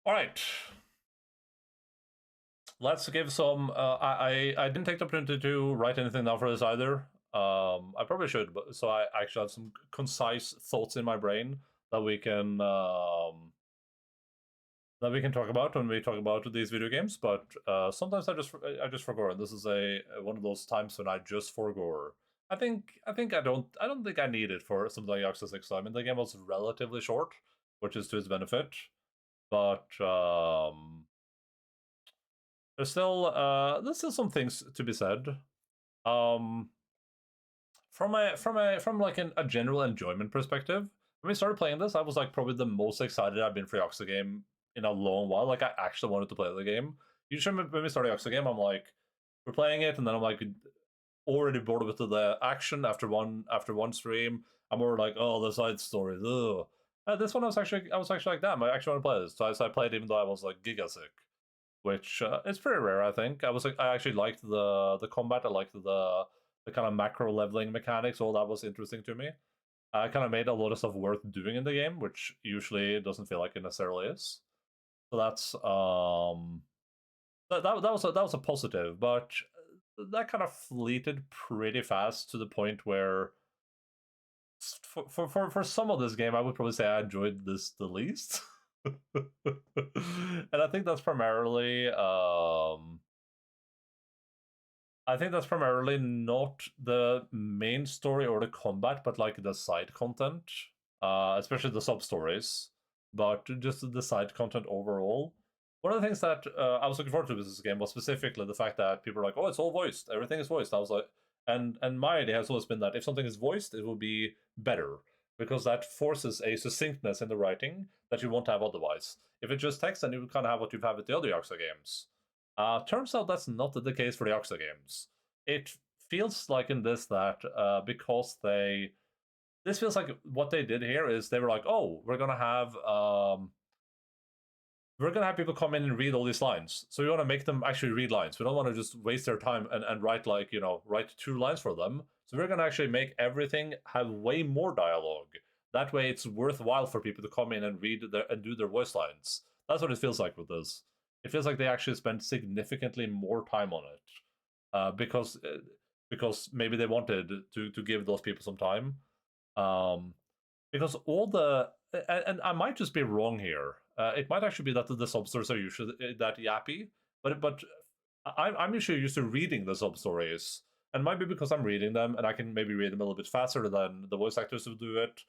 All right. Let's give some. I didn't take the opportunity to write anything down for this either. I probably should, but so I actually have some concise thoughts in my brain that we can talk about when we talk about these video games. But sometimes I just forgot. And this is a one of those times when I just forgot. I don't think I need it for something like Yakuza 6. I mean, the game was relatively short, which is to its benefit, but there's still some things to be said. Um, from like a general enjoyment perspective, when we started playing this, I was like probably the most excited I've been for Yakuza game in a long while. Like I actually wanted to play the game. Usually when we start a Yakuza game, I'm like, we're playing it, and then I'm like already bored with the action after one stream. I'm more like, oh, the side stories. Ugh. This one I was actually like, damn, I actually want to play this. So I played even though I was like giga sick, which is pretty rare. I think I actually liked the combat. I liked the kind of macro leveling mechanics. All that was interesting to me. I kind of made a lot of stuff worth doing in the game, which usually doesn't feel like it necessarily is. So that was a positive, but that kind of fleeted pretty fast to the point where for some of this game, I would probably say I enjoyed this the least. And I think that's primarily not the main story or the combat, but like the side content, especially the sub stories, but just the side content overall. One of the things that I was looking forward to with this game was specifically the fact that people are like, "Oh, it's all voiced. Everything is voiced." I was like, and my idea has always been that if something is voiced, it will be better because that forces a succinctness in the writing that you won't have otherwise. If it's just text, then you kind of have what you've had with the other Yakuza games. Turns out that's not the case for the Yakuza games. It feels like in this that because this feels like what they did here is they were like, oh, we're gonna have people come in and read all these lines. So we want to make them actually read lines. We don't want to just waste their time and write write 2 lines for them. So we're gonna actually make everything have way more dialogue. That way, it's worthwhile for people to come in and read and do their voice lines. That's what it feels like with this. It feels like they actually spent significantly more time on it because maybe they wanted to give those people some time. Um, because all the and I might just be wrong here. It might actually be that the sub stories are usually that yappy, but I'm usually used to reading the sub stories, and it might be because I'm reading them and I can maybe read them a little bit faster than the voice actors would do it.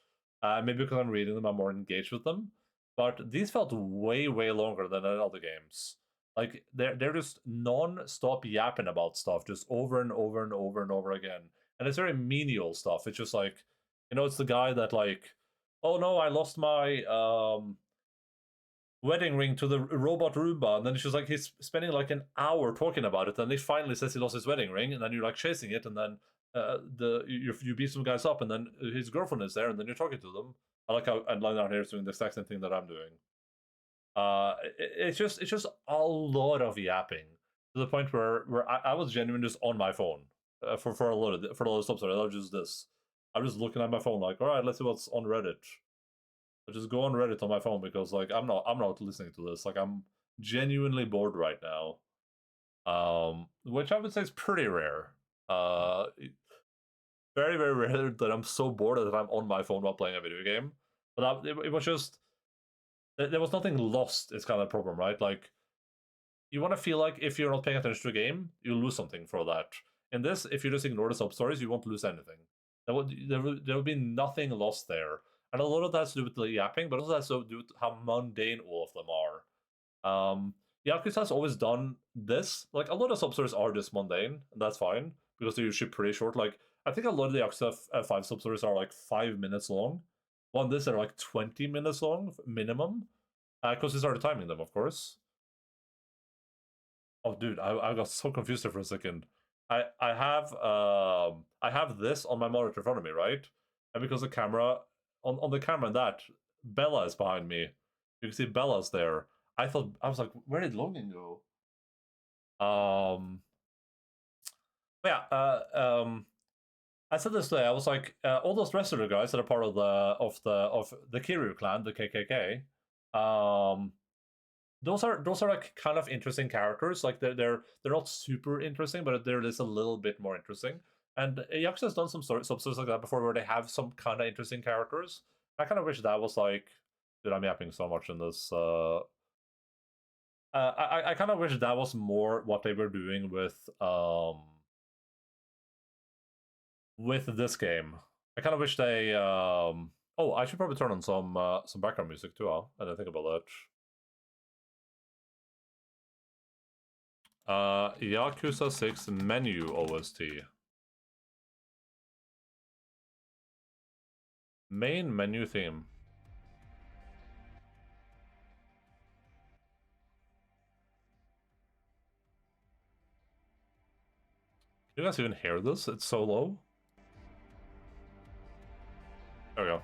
Maybe because I'm reading them, I'm more engaged with them. But these felt way longer than in other games. Like they're just non-stop yapping about stuff, just over and over and over and over again. And it's very menial stuff. It's just like, it's the guy that like, oh no, I lost my wedding ring to the robot Roomba, and then she's like, he's spending like an hour talking about it, and he finally says he lost his wedding ring, and then you're like chasing it, and then you beat some guys up, and then his girlfriend is there, and then you're talking to them. I like how Endaline down here is doing the exact same thing that I'm doing. It's just a lot of yapping to the point where I was genuinely just on my phone for a lot of stuff. I was just this. I'm just looking at my phone like, all right, let's see what's on Reddit. I just go on Reddit on my phone because like I'm not listening to this. Like I'm genuinely bored right now. Which I would say is pretty rare. Uh, very rare that I'm so bored that I'm on my phone while playing a video game. But it was just there was nothing lost. It's kind of a problem, right? Like you want to feel like if you're not paying attention to a game, you lose something for that. In this, if you just ignore the sub stories, you won't lose anything. There will be nothing lost there, and a lot of that has to do with the yapping, but also has to do with how mundane all of them are. Yakuza has always done this. Like a lot of sub stories are just mundane, and that's fine because they're usually pretty short. Like I think a lot of the Yakuza 5 sub stories are like 5 minutes long. One this are like 20 minutes long minimum, because they started timing them, of course. Oh, dude, I got so confused there for a second. I have this on my monitor in front of me, right? And because the camera on the camera and that Bella is behind me. You can see Bella's there. I was like, where did Logan go? Um, yeah. I said this today. I was like, all those rest of the guys that are part of the Kiryu clan, the KKK. Um, those are like kind of interesting characters. Like they're not super interesting, but they're just a little bit more interesting. And Yakuza has done some substance like that before, where they have some kind of interesting characters. I kind of wish that was like, dude, I'm yapping so much in this. I kind of wish that was more what they were doing with this game. I kind of wish they oh, I should probably turn on some background music too. I didn't think about that. Yakuza 6 menu OST. Main menu theme. Can you guys even hear this? It's so low. There we go.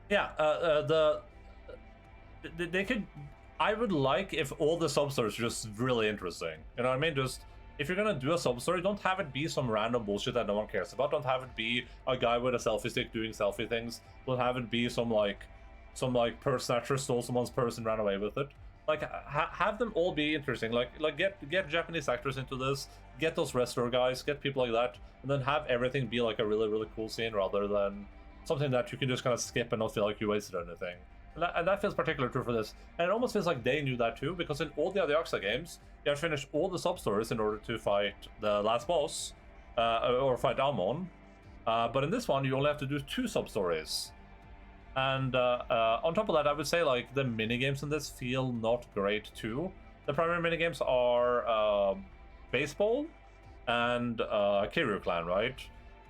Yeah, they could. I would like if all the sub-stories are just really interesting. You know what I mean? Just if you're gonna do a sub-story, don't have it be some random bullshit that no one cares about. Don't have it be a guy with a selfie stick doing selfie things. Don't have it be some purse snatcher stole someone's purse and ran away with it. Like have them all be interesting. Like get Japanese actors into this. Get those wrestler guys. Get people like that, and then have everything be like a really cool scene rather than something that you can just kind of skip and not feel like you wasted anything. And that feels particularly true for this. And it almost feels like they knew that too, because in all the other Yakuza games, you have to finish all the sub-stories in order to fight the last boss, or fight Amon. But in this one, you only have to do 2 sub-stories. And on top of that, I would say like the minigames in this feel not great too. The primary minigames are baseball and Kiryu Clan, right?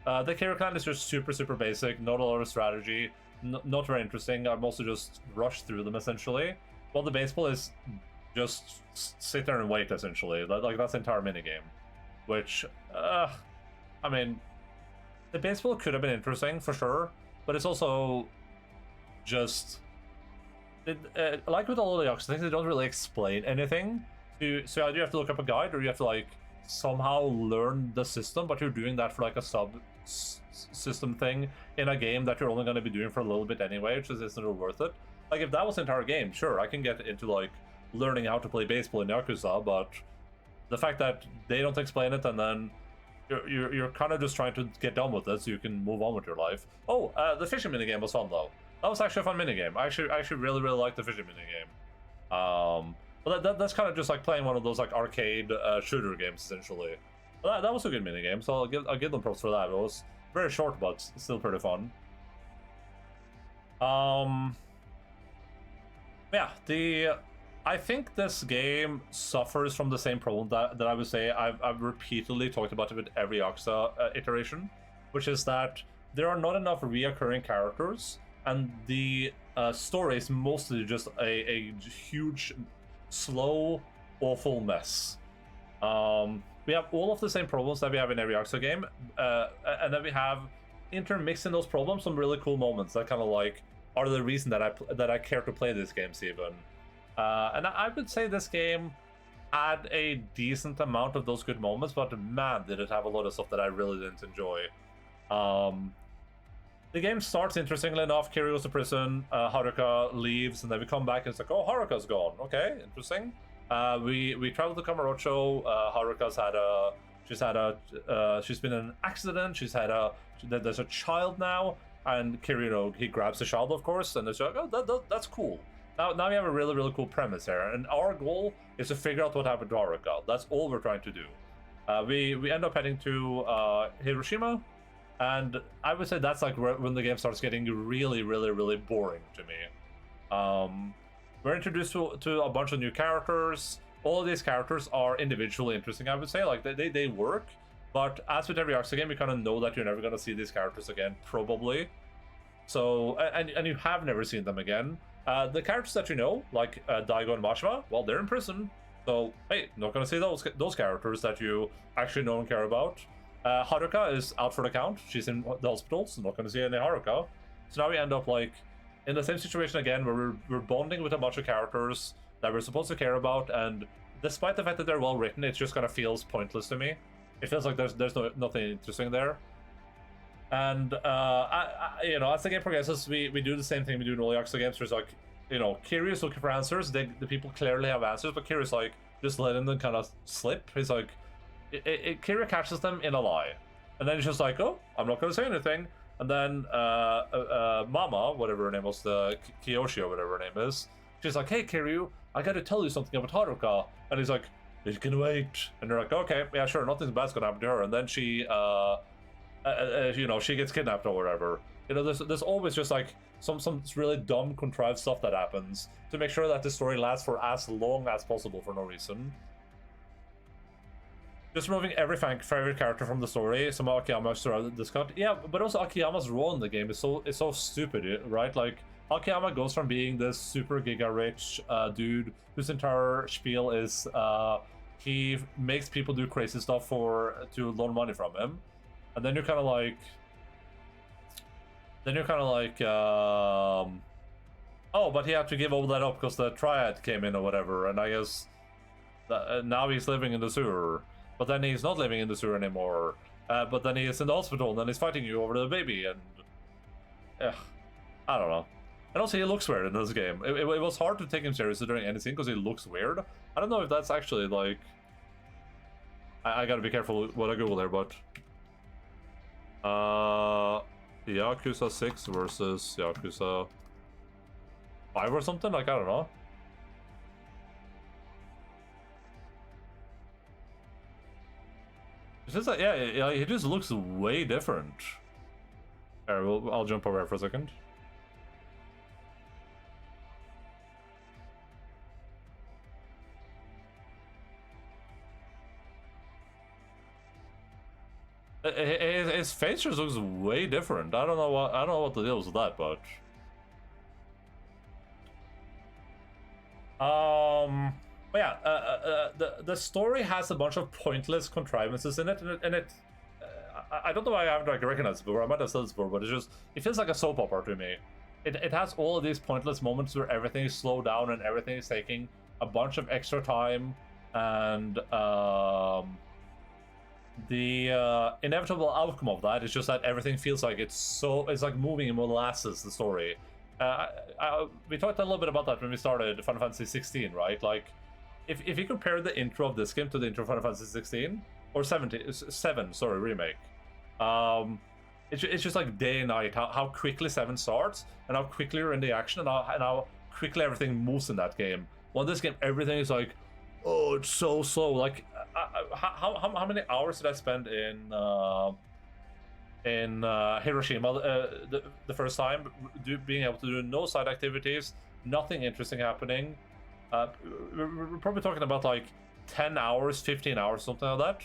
The Kiryu Clan is just super basic, not a lot of strategy. Not very interesting. I'm also just rushed through them essentially. While the baseball is just sit there and wait essentially. Like that's the entire minigame. Which, I mean, the baseball could have been interesting for sure, but it's also just like with all the Yakuza things, they don't really explain anything. So either you have to look up a guide or you have to like somehow learn the system, but you're doing that for like a system thing in a game that you're only going to be doing for a little bit anyway, which isn't really worth it. Like if that was the entire game, sure, I can get into like learning how to play baseball in Yakuza, but the fact that they don't explain it and then you're kind of just trying to get done with it so you can move on with your life. Oh, the fishing minigame was fun though. That was actually a fun minigame. I actually really liked the fishing minigame. But that's kind of just like playing one of those like arcade shooter games essentially. But that was a good minigame, so I'll give them props for that. It was very short, but still pretty fun. Yeah, I think this game suffers from the same problem that I would say I've repeatedly talked about it with every Yakuza iteration, which is that there are not enough reoccurring characters, and the story is mostly just a huge, slow, awful mess. We have all of the same problems that we have in every Yakuza game, and then we have intermixed in those problems some really cool moments that kind of like are the reason that I care to play these games even. And I would say this game had a decent amount of those good moments, but man, did it have a lot of stuff that I really didn't enjoy. The game starts interestingly enough. Kiryu goes to prison, Haruka leaves, and then we come back and it's like, oh, Haruka's gone. Okay, interesting. We travel to Kamurocho. Haruka's she's been in an accident. There's a child now, and Kiryu, he grabs the child, of course, and it's like, oh, that's cool. Now we have a really cool premise here, and our goal is to figure out what happened to Haruka. That's all we're trying to do. We end up heading to Hiroshima, and I would say that's like when the game starts getting really boring to me. We're introduced to a bunch of new characters. All of these characters are individually interesting, I would say. Like they work, but as with every Yakuza game, you kind of know that you're never going to see these characters again, probably. So, and you have never seen them again. The characters that you know, like Daigo and Mashima, well, they're in prison. So, hey, not going to see those characters that you actually know and care about. Haruka is out for the count. She's in the hospital, so not going to see any Haruka. So now we end up like in the same situation again, where we're bonding with a bunch of characters that we're supposed to care about, and despite the fact that they're well written, it just kind of feels pointless to me. It feels like there's nothing interesting there. And you know, as the game progresses, we do the same thing we do in all the Yakuza games. There's like, you know, Kiryu's looking for answers. The people clearly have answers, but Kiryu's like just letting them kind of slip. He's like, Kiryu catches them in a lie, and then he's just like, oh, I'm not going to say anything. And then Mama, whatever her name was, the Kiyoshi or whatever her name is, she's like, hey Kiryu, I got to tell you something about Haruka. And he's like, you can wait. And they're like, okay, yeah, sure, nothing bad's gonna happen to her. And then she you know, she gets kidnapped or whatever. You know, there's always just like some really dumb contrived stuff that happens to make sure that the story lasts for as long as possible for no reason. Just removing every favorite character from the story. Some Akiyama surrounded this cut. Yeah, but also Akiyama's role in the game is so stupid, right? Like Akiyama goes from being this super giga rich dude whose entire spiel is he makes people do crazy stuff to loan money from him. And then you're kind of like, oh, but he had to give all that up because the triad came in or whatever. And I guess now he's living in the sewer. But then he's not living in the sewer anymore. But then he is in the hospital and then he's fighting you over the baby. And I don't know. And also he looks weird in this game. It was hard to take him seriously during any scene because he looks weird. I don't know if that's actually like... I gotta be careful what I Google there, but... Yakuza 6 versus Yakuza 5 or something? Like, I don't know. It's just like, yeah, he just looks way different. Alright, I'll jump over here for a second. His face just looks way different. I don't know what the deal is with that, but but yeah, the story has a bunch of pointless contrivances in it, and I don't know why I haven't like recognized it before. I might have said this before, but it feels like a soap opera to me. It has all of these pointless moments where everything is slowed down and everything is taking a bunch of extra time, and the inevitable outcome of that is just that everything feels like it's like moving in molasses, the story. We talked a little bit about that when we started Final Fantasy 16, right? Like, if you compare the intro of this game to the intro of Final Fantasy 16 or 7, sorry, remake, it's just like day and night. How quickly 7 starts and how quickly you're in the action and how quickly everything moves in that game. Well, in this game, everything is like, oh, it's so slow. Like, how many hours did I spend in Hiroshima the first time, being able to do no side activities, nothing interesting happening? We're probably talking about like 10 hours, 15 hours, something like that.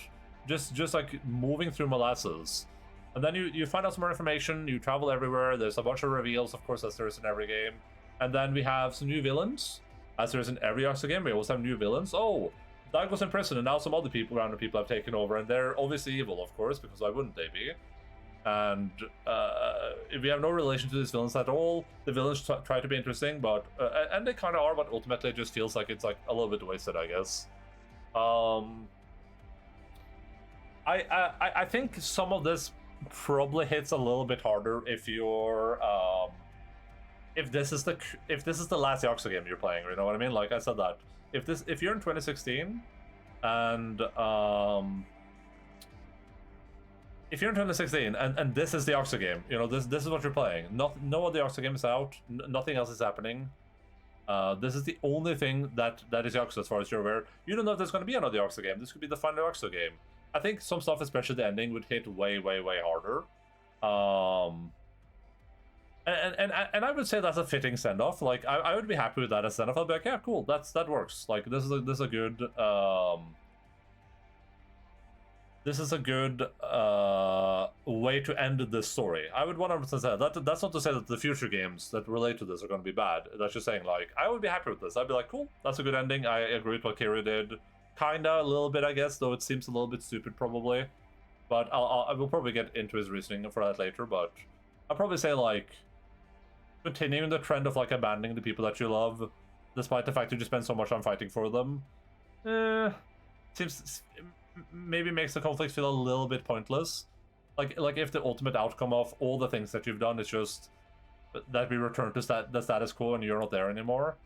Just like moving through molasses. And then you find out some more information, you travel everywhere, there's a bunch of reveals, of course, as there is in every game. And then we have some new villains, as there is in every Yakuza game. We also have new villains. Oh, Daigo's in prison, and now some other random people have taken over, and they're obviously evil, of course, because why wouldn't they be? And we have no relation to these villains at all. The villains try to be interesting, but and they kind of are, but ultimately it just feels like it's like a little bit wasted, I guess. I think some of this probably hits a little bit harder if you're if this is the last Yakuza game you're playing, you know what I mean? Like I said that if you're in 2016 and if you're in 2016 and this is the Yakuza game, you know, this is what you're playing. No other Yakuza game is out. Nothing else is happening. This is the only thing that is Yakuza as far as you're aware. You don't know if there's going to be another Yakuza game. This could be the final Yakuza game. I think some stuff, especially the ending, would hit way harder. And I would say that's a fitting send-off. Like I would be happy with that as send-off. I'd be like, yeah, cool, that works. Like this is a good way to end this story. I would 100% say that. That's not to say that the future games that relate to this are going to be bad. That's just saying, like, I would be happy with this. I'd be like, cool, that's a good ending. I agree with what Kiryu did. Kinda, a little bit, I guess, though it seems a little bit stupid, probably. But I will probably get into his reasoning for that later, but I'll probably say, like, continuing the trend of, like, abandoning the people that you love, despite the fact you just spend so much time fighting for them, seems... maybe makes the conflict feel a little bit pointless. like if the ultimate outcome of all the things that you've done is just that we return to the status quo and you're not there anymore.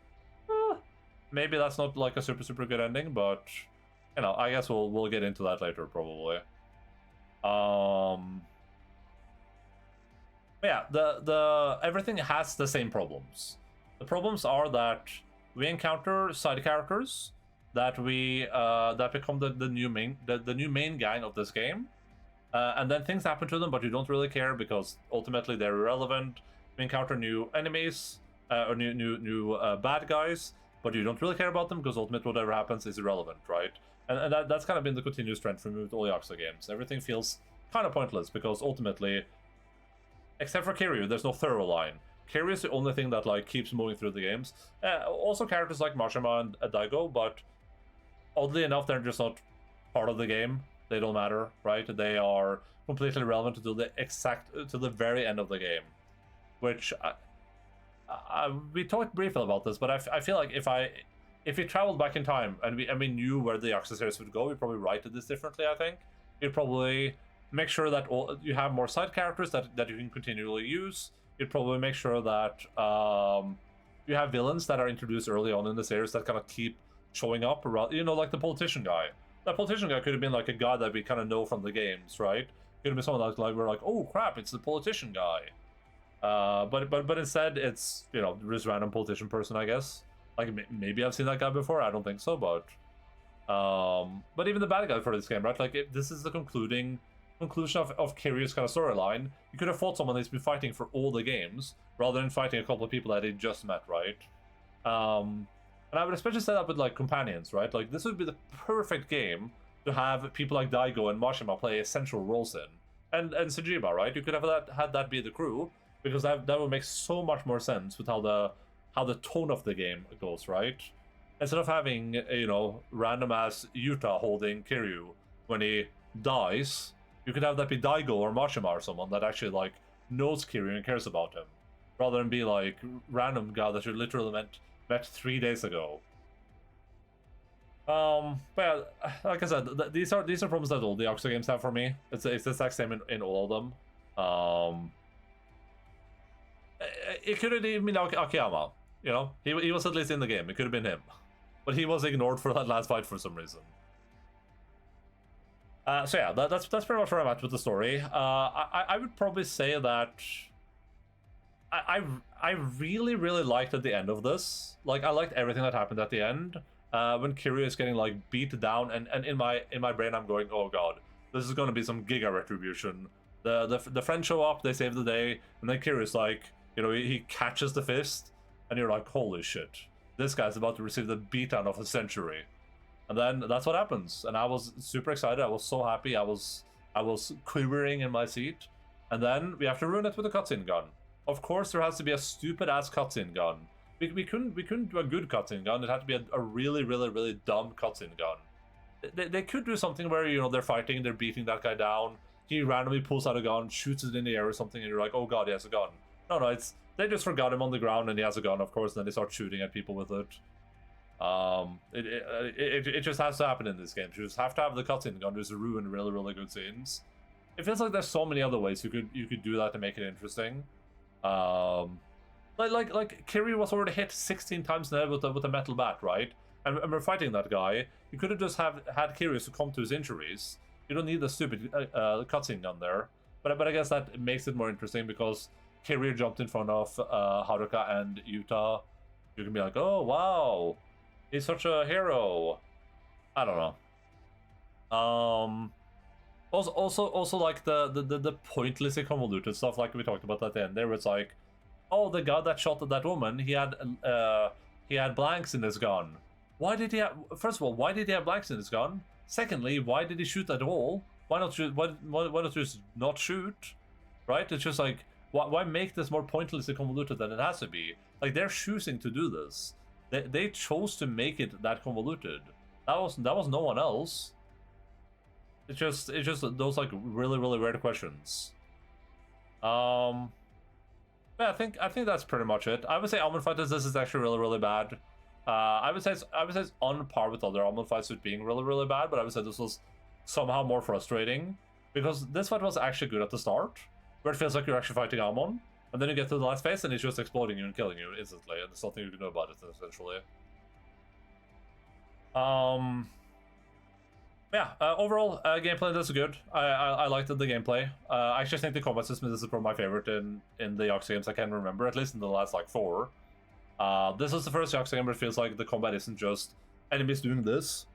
Maybe that's not like a super good ending, but you know, I guess we'll get into that later probably. Yeah, the everything has the same problems. The problems are that we encounter side characters that we that become the new main gang of this game, and then things happen to them, but you don't really care because ultimately they're irrelevant. We encounter new enemies or new bad guys, but you don't really care about them because ultimately whatever happens is irrelevant, right? And that's kind of been the continuous trend for me with all Yakuza games. Everything feels kind of pointless because ultimately, except for Kiryu, there's no thorough line. Kiryu is the only thing that like keeps moving through the games. Also characters like Mashima and Daigo, but oddly enough, they're just not part of the game. They don't matter, right? They are completely irrelevant to the very end of the game, which we talked briefly about this, but I feel like if we traveled back in time and we knew where the Yakuza series would go, we'd probably write this differently. I think you'd probably make sure that you have more side characters that you can continually use. You'd probably make sure that you have villains that are introduced early on in the series that kind of keep showing up around, you know, like the politician guy. That politician guy could have been like a guy that we kind of know from the games, right? Could have been someone like we're like, oh crap, it's the politician guy. But instead it's, you know, this random politician person, I guess. Like maybe I've seen that guy before. I don't think so, but even the bad guy for this game, right? Like if this is the conclusion of Kiryu's kind of storyline. You could have fought someone that's been fighting for all the games rather than fighting a couple of people that he just met, right? And I would especially say that with like companions, right? Like this would be the perfect game to have people like Daigo and Mashima play essential roles in, and Tsujiba, right? You could have had that be the crew, because that would make so much more sense with how the tone of the game goes, right? Instead of having, you know, random ass Yuta holding Kiryu when he dies, you could have that be Daigo or Mashima or someone that actually like knows Kiryu and cares about him, rather than be like random guy that you literally met 3 days ago. But yeah, like I said, these are problems that all the Yakuza games have for me. It's the exact same in all of them. It could have even been Akiyama, you know? He was at least in the game. It could have been him. But he was ignored for that last fight for some reason. So yeah, that's pretty much where I'm at with the story. I would probably say that I really liked at the end of this. Like I liked everything that happened at the end. When Kiryu is getting like beat down, and in my brain I'm going, oh god, this is gonna be some giga retribution. The friends show up, they save the day, and then Kiryu's like, you know, he catches the fist, and you're like, holy shit, this guy's about to receive the beatdown of the century. And then that's what happens, and I was super excited. I was so happy. I was quivering in my seat, and then we have to ruin it with a cutscene gun. Of course, there has to be a stupid ass cutscene gun. We couldn't do a good cutscene gun. It had to be a really dumb cutscene gun. They could do something where, you know, they're fighting, they're beating that guy down. He randomly pulls out a gun, shoots it in the air or something, and you're like, oh god, he has a gun. No, it's they just forgot him on the ground and he has a gun, of course, and then they start shooting at people with it. It just has to happen in this game. You just have to have the cutscene gun just to ruin really good scenes. It feels like there's so many other ways you could do that to make it interesting. Like Kiryu was already hit 16 times in the head with a metal bat, right? And we're fighting that guy. You could have just had Kiryu succumb to his injuries. You don't need the stupid cutscene gun there. But I guess that makes it more interesting because Kiryu jumped in front of Haruka and Yuta. You can be like, oh wow, he's such a hero. I don't know. Also like the pointlessly convoluted stuff like we talked about at the end there. It's like, oh, the guy that shot at that woman, he had blanks in his gun. Why did he have? First of all, why did he have blanks in his gun? Secondly, why did he shoot at all? Why not shoot? Why not just not shoot? Right? It's just like, why make this more pointlessly convoluted than it has to be? Like they're choosing to do this. They chose to make it that convoluted. That was no one else. It's just those like really weird questions. Yeah, I think that's pretty much it. I would say Almond Fighters, this is actually really bad. I would say it's on par with other Almond fights with being really bad, but I would say this was somehow more frustrating Because this fight was actually good at the start, where it feels like you're actually fighting Amon, and then you get to the last phase and it's just exploding you and killing you instantly, and there's nothing you can do about it, essentially. Yeah, overall, gameplay this is good. I liked the gameplay. I actually think the combat system is probably my favorite in the Yakyza games I can remember, at least in the last, like, 4. This is the first Yakyza game where it feels like the combat isn't just enemies doing this,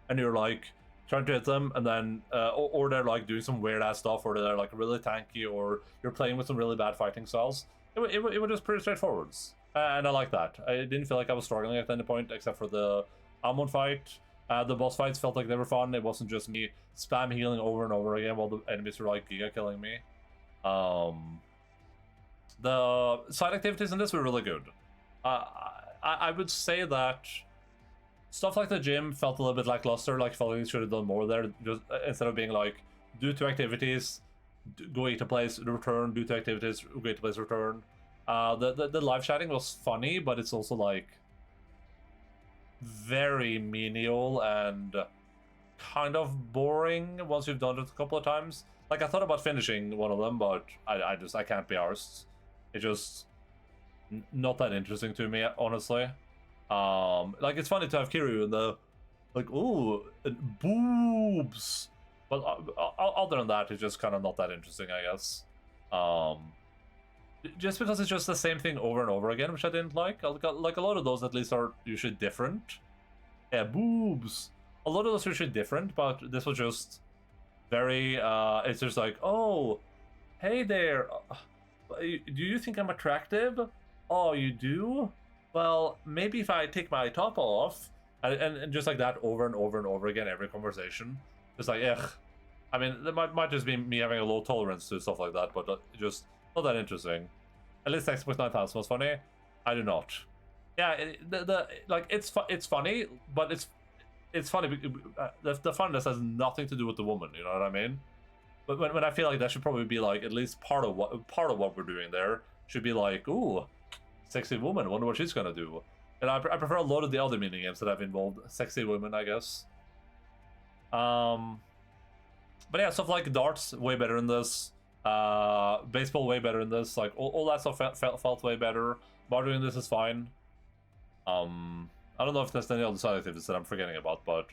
and you're, like, trying to hit them, and then, or they're, like, doing some weird-ass stuff, or they're, like, really tanky, or you're playing with some really bad fighting styles. It was just pretty straightforward, and I like that. I didn't feel like I was struggling at any point, except for the Amon fight. The boss fights felt like they were fun. It wasn't just me spam healing over and over again while the enemies were, like, giga killing me. The side activities in this were really good. I would say that stuff like the gym felt a little bit lackluster, like felt like they should have done more there, just instead of being like, do 2 activities, go eat a place, return, do 2 activities, go eat a place, return. The live chatting was funny, but it's also like very menial and kind of boring once you've done it a couple of times. Like, I thought about finishing one of them, but I can't be arsed. It's just not that interesting to me, honestly. Like, it's funny to have Kiryu in the, like, ooh, boobs, but other than that, it's just kind of not that interesting, I guess. Just because it's just the same thing over and over again, which I didn't like. Like, a lot of those at least are usually different. Yeah, boobs. A lot of those are usually different, but this was just very, it's just like, oh, hey there, do you think I'm attractive? Oh, you do? Well, maybe if I take my top off, and just like that over and over and over again, every conversation. It's like, ugh. I mean, that might just be me having a low tolerance to stuff like that, but just not that interesting. At least X.9000 was funny. I do not. Yeah, like, it's funny, but it's funny. The funness has nothing to do with the woman. You know what I mean? But when I feel like that should probably be like at least part of what we're doing there should be like, ooh, sexy woman. Wonder what she's gonna do. And I prefer a lot of the other mini games that have involved sexy women, I guess. But yeah, stuff like darts way better in this. Baseball way better in this. Like, all that stuff felt way better. Bartering this is fine. I don't know if there's any other side activities that I'm forgetting about, but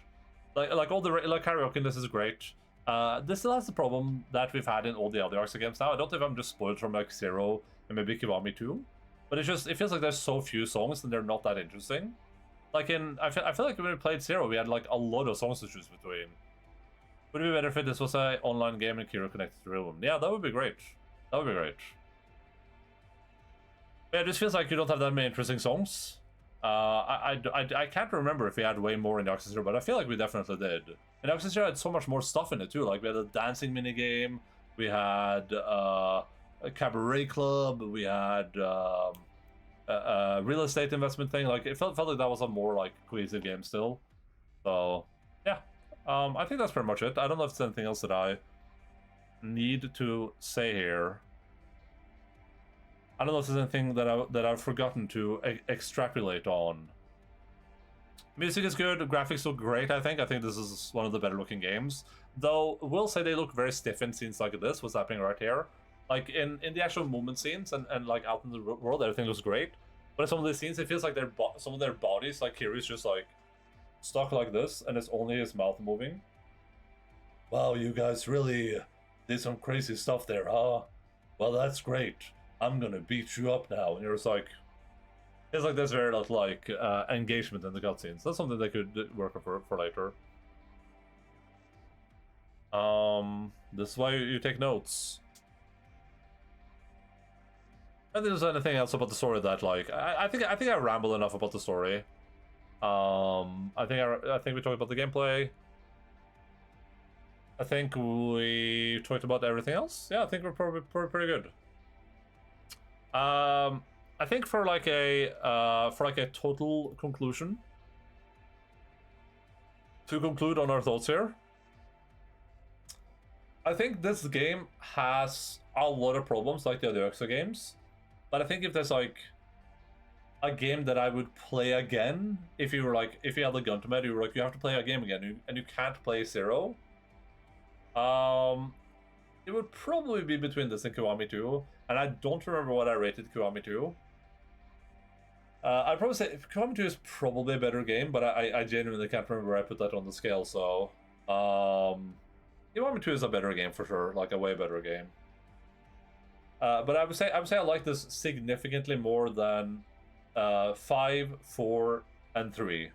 like all the karaoke in this is great. This still has the problem that we've had in all the other Yakyza games now. I don't know if I'm just spoiled from like Zero and maybe Kiwami too, but it feels like there's so few songs and they're not that interesting. Like I feel like when we played Zero, we had like a lot of songs to choose between. Would it be better if this was an online game and Kiro connected to Realm? Yeah, that would be great. That would be great. Yeah, it just feels like you don't have that many interesting songs. I can't remember if we had way more in Yakyza 0, but I feel like we definitely did. And Yakyza 0 had so much more stuff in it too. Like, we had a dancing minigame, we had a cabaret club, we had a real estate investment thing. Like, it felt like that was a more like cohesive game still. So yeah, I think that's pretty much it. I don't know if there's anything else that I need to say here. I don't know if there's anything that I've forgotten to extrapolate on. Music is good, graphics look great, I think. I think this is one of the better looking games. Though, will say they look very stiff in scenes like this, what's happening right here. Like, in the actual movement scenes and like out in the world, everything looks great. But in some of these scenes, it feels like some of their bodies, like Kiryu's just like stuck like this, and it's only his mouth moving. Wow, you guys really did some crazy stuff there, huh? Well, that's great. I'm gonna beat you up now. And you're just like, it's like there's very little like engagement in the cutscenes. That's something they could work on for later. This is why you take notes. I don't think there's anything else about the story that like I think I ramble enough about the story. I think we talked about the gameplay. I think we talked about everything else. Yeah, I think we're probably pretty good. I think for like a total conclusion, to conclude on our thoughts here, I think this game has a lot of problems like the other Yakyza games, but I think if there's like a game that I would play again, if you had the gun to me, you were like, you have to play a game again, and you can't play Zero. it would probably be between this and Kiwami 2, and I don't remember what I rated Kiwami 2. I'd probably say Kiwami 2 is probably a better game, but I genuinely can't remember where I put that on the scale, so... Kiwami 2 is a better game for sure, like a way better game. But I would say I like this significantly more than 5, 4, and 3.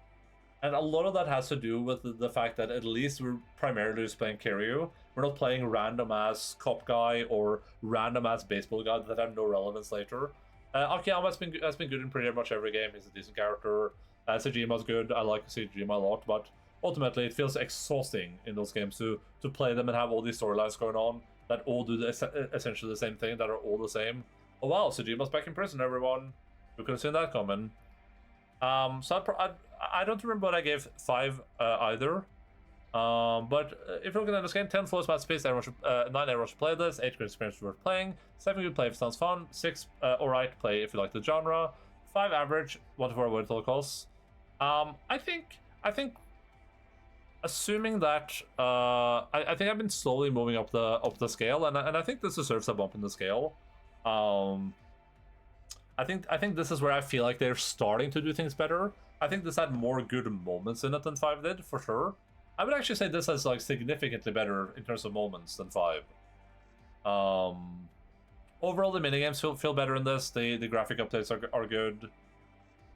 And a lot of that has to do with the fact that at least we're primarily just playing Kiryu. We're not playing random-ass cop guy or random-ass baseball guy that have no relevance later. Akiyama has been good in pretty much every game. He's a decent character. Sejima's good. I like Sejima a lot, but ultimately it feels exhausting in those games to play them and have all these storylines going on that all do essentially the same thing, that are all the same. Oh wow, Sejima's back in prison, everyone. We could have seen that coming. So I don't remember what I gave 5 either. But if you're looking at this game, 10 flows match space, 9 everyone should play this, 8 good experience worth playing, 7 good play if it sounds fun, 6 alright play if you like the genre, 5 average, 1 to 4 avoid total costs. I think assuming that I think I've been slowly moving up the scale, and I think this deserves a bump in the scale. I think this is where I feel like they're starting to do things better. I think this had more good moments in it than 5 did, for sure. I would actually say this has like significantly better in terms of moments than 5. Overall, the minigames feel better in this. The graphic updates are good.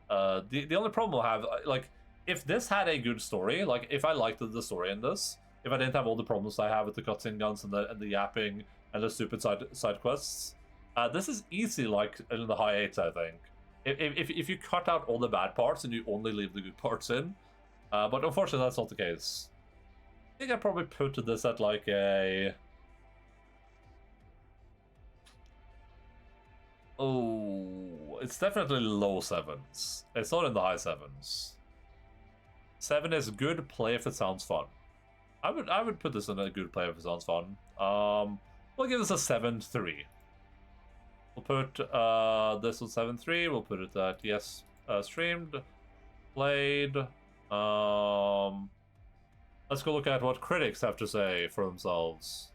The only problem I have, like, if this had a good story, like if I liked the story in this, if I didn't have all the problems I have with the cutscene guns and the yapping and the stupid side quests, this is easy like in the high 8s, I think. If you cut out all the bad parts and you only leave the good parts in. But unfortunately, that's not the case. I think I probably put this at like a... Oh, it's definitely low 7s. It's not in the high 7s. 7 is good play if it sounds fun. I would put this in a good play if it sounds fun. We'll give this a 7-3. We'll put this on 7-3. We'll put it at yes, streamed, played. Let's go look at what critics have to say for themselves.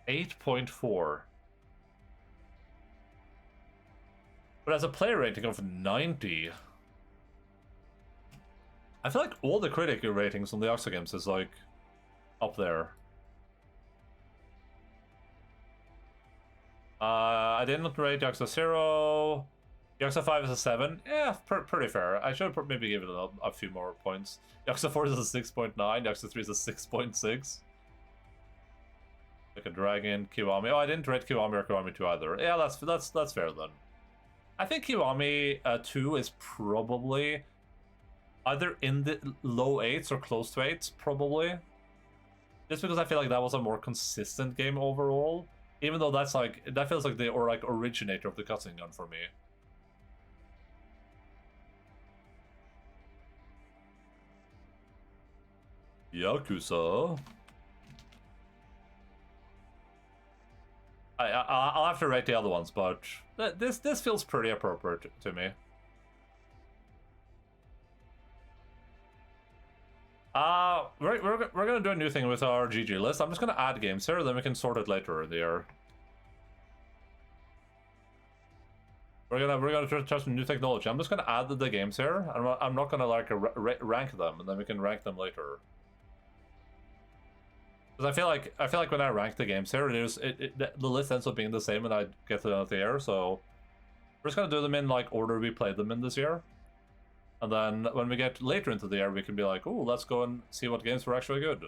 8.4. But as a player rating of 90, I feel like all the critic ratings on the Yakyza games is like up there. I didn't rate Yakyza 0. Yakyza 5 is a 7. Yeah, pretty fair. I should maybe give it a few more points. Yakyza 4 is a 6.9. Yakyza 3 is a 6.6. Like a dragon, Kiwami. Oh, I didn't rate Kiwami or Kiwami 2 either. Yeah, that's fair then. I think Kiwami 2 is probably either in the low 8s or close to 8s, probably. Just because I feel like that was a more consistent game overall. Even though that feels like the originator of the cutscene gun for me. Yakyza. I'll have to rate the other ones, but this feels pretty appropriate to me. We're gonna do a new thing with our GG list. I'm just gonna add games here, then we can sort it later in the year. We're gonna try some new technology. I'm just gonna add the games here. I'm not gonna like rank them, and then we can rank them later. Because I feel like when I rank the games here, the list ends up being the same when I get to the end of the year. So we're just gonna do them in like order we played them in this year. And then when we get later into the year, we can be like, oh, let's go and see what games were actually good.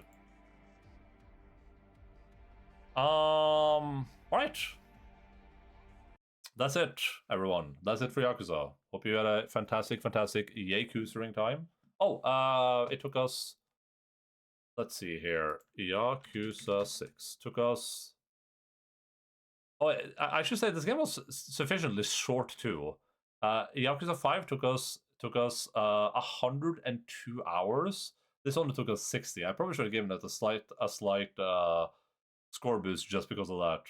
Right. That's it, everyone. That's it for Yakyza. Hope you had a fantastic Yakuza time. Oh, it took us... Let's see here. Yakuza 6 took us... Oh, I should say this game was sufficiently short too. Yakuza 5 took us 102 hours. This only took us 60. I probably should have given it a slight score boost just because of that.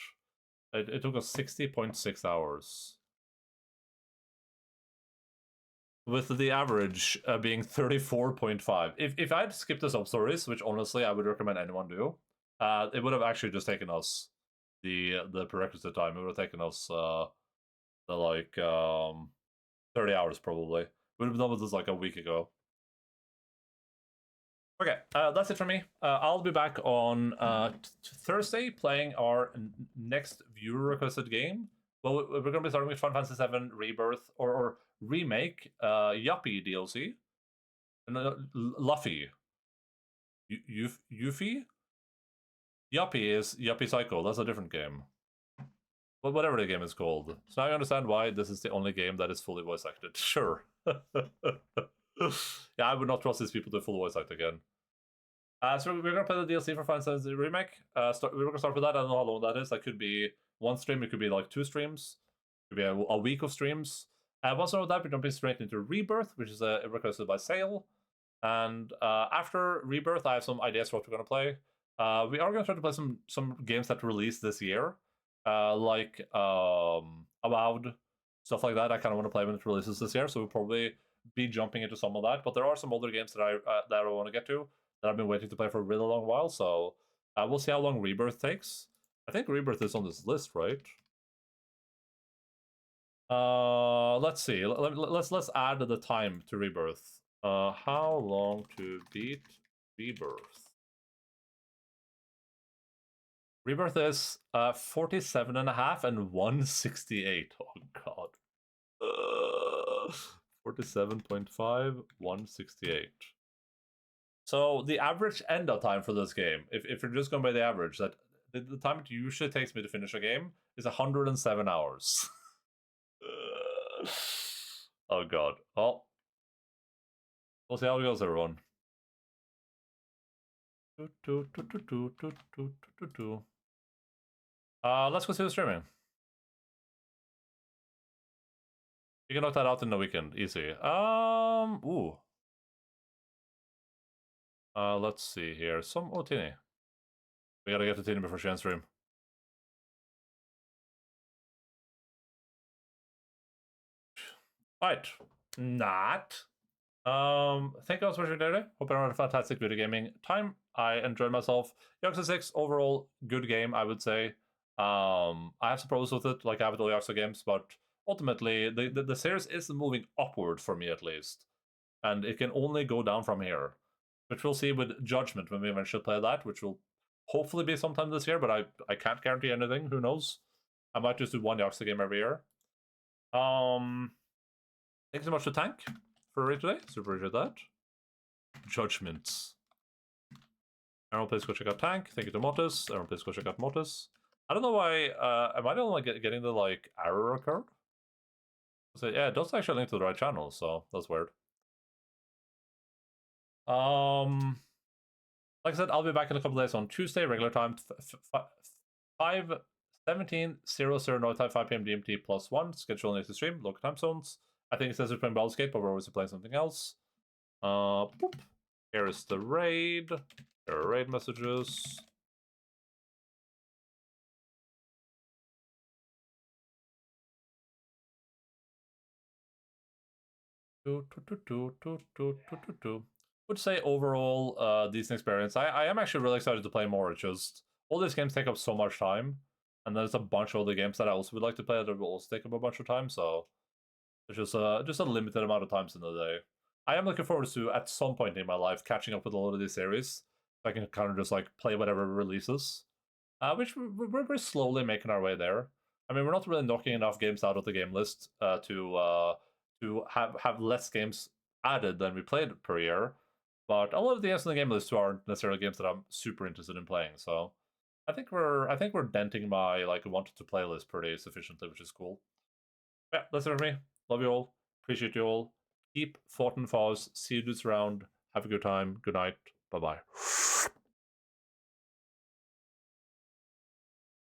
It took us 60.6 hours. With the average being 34.5. If I had skipped the sub-stories, which honestly I would recommend anyone do, it would have actually just taken us the prerequisite time. It would have taken us like 30 hours probably. We would have done this like a week ago. Okay, that's it for me. I'll be back on Thursday playing our next viewer requested game. Well, we're going to be starting with Final Fantasy VII Rebirth or Remake Yuppie DLC. Luffy. Yuffie? Yuppie is Yuppie Cycle. That's a different game. But whatever the game is called. So now I understand why this is the only game that is fully voice acted. Sure. Yeah, I would not trust these people to full voice act again. So we're gonna play the DLC for Final Fantasy Remake. We're gonna start with that. I don't know how long that is. That could be one stream. It could be like 2 streams. It could be a week of streams. Once we're done with that, we're jumping straight into Rebirth, which is requested by Sale. And after Rebirth, I have some ideas for what we're gonna play. We are gonna try to play some games that released this year, like Avowed, stuff like that. I kind of want to play when it releases this year, so we'll probably be jumping into some of that. But there are some other games that I want to get to that I've been waiting to play for a really long while. So we'll see how long Rebirth takes. I think Rebirth is on this list, right? Let's see. Let's add the time to Rebirth. How long to beat Rebirth? Rebirth is 47.5 and 168. Oh god. 47.5, 168. So the average end of time for this game, if you're just going by the average, that the time it usually takes me to finish a game is 107 hours. Oh god. Well, we'll see how it goes, everyone. Let's go see the streaming. You can knock that out in the weekend, easy. Ooh. Let's see here. Tini. We gotta get to Tini before she ends stream. Right. Not. Thank you all for watching today. Hope everyone had a fantastic video gaming time. I enjoyed myself. Yakyza 6, overall, good game, I would say. I have some problems with it, like I have with all Yakuza games, but ultimately, the series is moving upward for me, at least. And it can only go down from here. Which we'll see with Judgment when we eventually play that, which will hopefully be sometime this year, but I can't guarantee anything. Who knows? I might just do one Yakuza game every year. Thanks so much to Tank for raid today. Super appreciate that. Judgments. Everyone please go check out Tank. Thank you to Motus. Everyone please go check out Motus. I don't know why, am I the only one getting the, like, error occurred? So, yeah, it does actually link to the right channel, so that's weird. Like I said, I'll be back in a couple days on Tuesday, regular time, 5:17:00 North time, 5 p.m. DMT +1. Schedule next stream, local time zones. I think it says we're playing Baldur's Gate, but we're always playing something else. Boop. Here is the raid. There are raid messages. Would say overall, decent experience. I am actually really excited to play more. It's just all these games take up so much time, and there's a bunch of other games that I also would like to play that will also take up a bunch of time. So it's just a limited amount of times in the day. I am looking forward to at some point in my life catching up with a lot of these series. So I can kind of just like play whatever releases, which we're slowly making our way there. I mean, we're not really knocking enough games out of the game list to have less games added than we played per year. But a lot of the games on the game list aren't necessarily games that I'm super interested in playing. So I think we're denting my like wanted to play list pretty sufficiently, which is cool. Yeah, that's it for me. Love you all. Appreciate you all. Keep fighting foes. See you dudes around. Have a good time. Good night. Bye bye.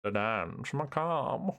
The dance macabre.